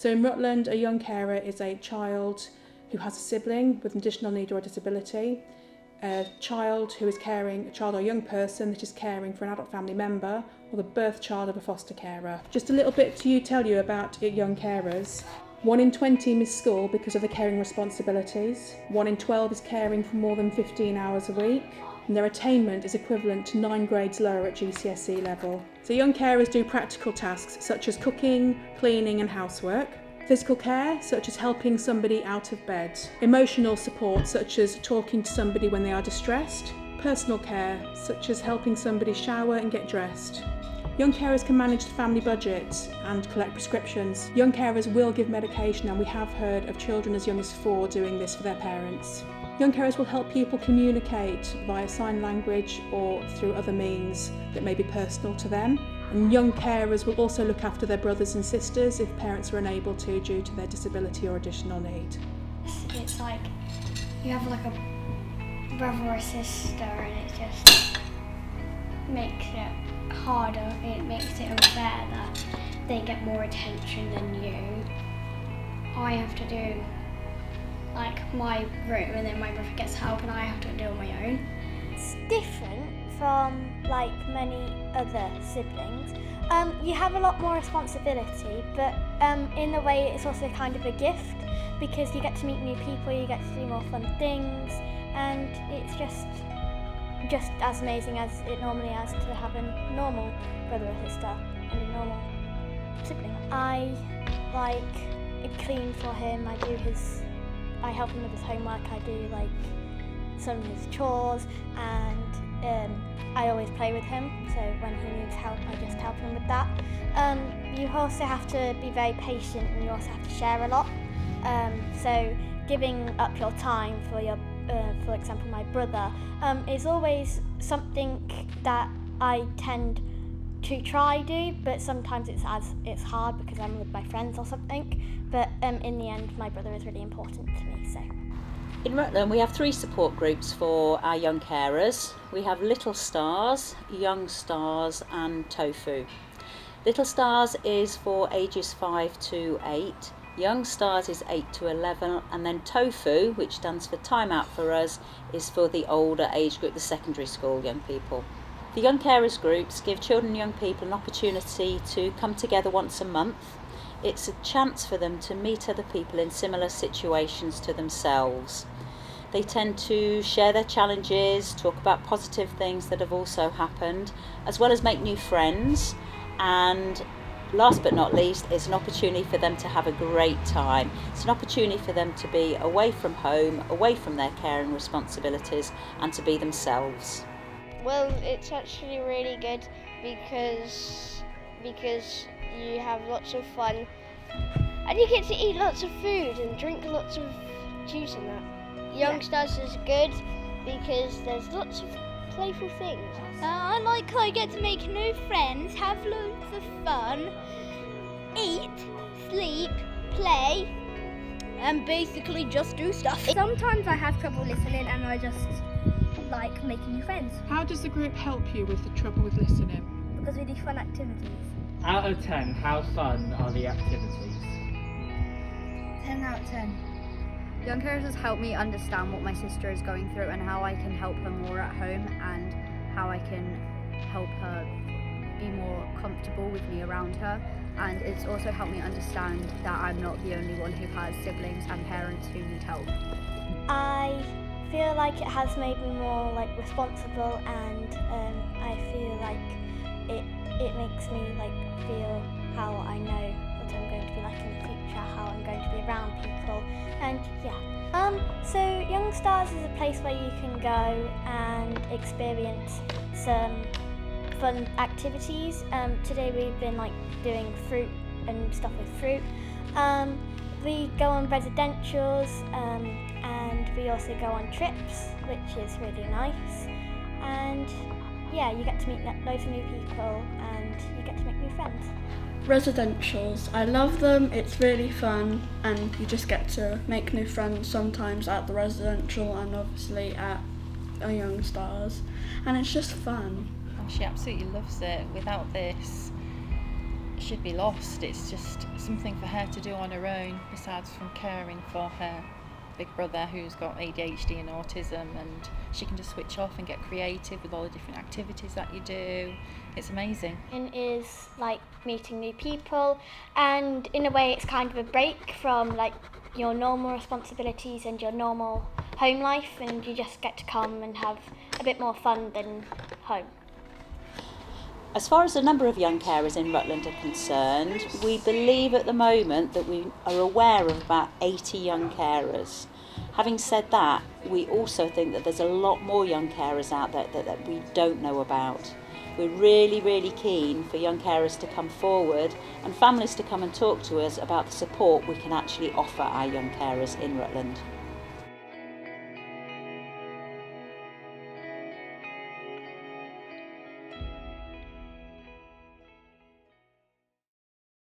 So in Rutland, a young carer is a child who has a sibling with an additional need or a disability, a child who is caring, a child or young person that is caring for an adult family member, or the birth child of a foster carer. Just a little bit to tell you about young carers. 1 in 20 miss school because of the caring responsibilities. 1 in 12 is caring for more than 15 hours a week. And their attainment is equivalent to 9 grades lower at GCSE level. So young carers do practical tasks such as cooking, cleaning and housework. Physical care, such as helping somebody out of bed. Emotional support, such as talking to somebody when they are distressed. Personal care, such as helping somebody shower and get dressed. Young carers can manage the family budget and collect prescriptions. Young carers will give medication, and we have heard of children as young as 4 doing this for their parents. Young carers will help people communicate via sign language or through other means that may be personal to them. And young carers will also look after their brothers and sisters if parents are unable to due to their disability or additional need. It's like you have like a brother or sister, and it just makes it harder. It makes it unfair that they get more attention than you. I have to do like my room, and then my brother gets help and I have to do it on my own. It's different from like many other siblings. You have a lot more responsibility, but in a way it's also kind of a gift because you get to meet new people, you get to do more fun things, and it's just as amazing as it normally is to have a normal brother or sister and a normal sibling. I clean for him, I help him with his homework, I do like some of his chores, and I always play with him, so when he needs help I just help him with that. You also have to be very patient, and you also have to share a lot, so giving up your time for example my brother, is always something that I tend to try do, but sometimes it's hard because I'm with my friends or something, but in the end my brother is really important to me. So in Rutland we have 3 support groups for our young carers. We have Little Stars, Young Stars and Tofu. Little Stars is for ages 5 to 8, Young Stars is 8 to 11, and then Tofu, which stands for Time Out for Us, is for the older age group, the secondary school young people. The young carers groups give children and young people an opportunity to come together once a month. It's a chance for them to meet other people in similar situations to themselves. They tend to share their challenges, talk about positive things that have also happened, as well as make new friends. And last but not least, it's an opportunity for them to have a great time. It's an opportunity for them to be away from home, away from their caring responsibilities, and to be themselves. Well, it's actually really good because you have lots of fun and you get to eat lots of food and drink lots of juice and that. Youngsters is good because there's lots of playful things. I get to make new friends, have loads of fun, eat, sleep, play, and basically just do stuff. Sometimes I have trouble listening and I just like making new friends. How does the group help you with the trouble with listening? Because we do fun activities. Out of 10, how fun are the activities? 10 out of 10. Young Carers has helped me understand what my sister is going through and how I can help her more at home, and how I can help her be more comfortable with me around her. And it's also helped me understand that I'm not the only one who has siblings and parents who need help. I feel like it has made me more like responsible, and I feel like it makes me like feel how I know what I'm going to be like in the future, how I'm going to be around people, and so Young Stars is a place where you can go and experience some fun activities. Today we've been like doing fruit and stuff with fruit. We go on residentials, and we also go on trips, which is really nice. And yeah, you get to meet loads of new people and you get to make new friends. Residentials, I love them, it's really fun, and you just get to make new friends sometimes at the residential and obviously at a Young Stars, and it's just fun. She absolutely loves it. Without this, should be lost. It's just something for her to do on her own, besides from caring for her big brother who's got ADHD and autism, and she can just switch off and get creative with all the different activities that you do. It's amazing. It is like meeting new people, and in a way it's kind of a break from like your normal responsibilities and your normal home life, and you just get to come and have a bit more fun than home. As far as the number of young carers in Rutland are concerned, we believe at the moment that we are aware of about 80 young carers. Having said that, we also think that there's a lot more young carers out there that we don't know about. We're really, really keen for young carers to come forward and families to come and talk to us about the support we can actually offer our young carers in Rutland.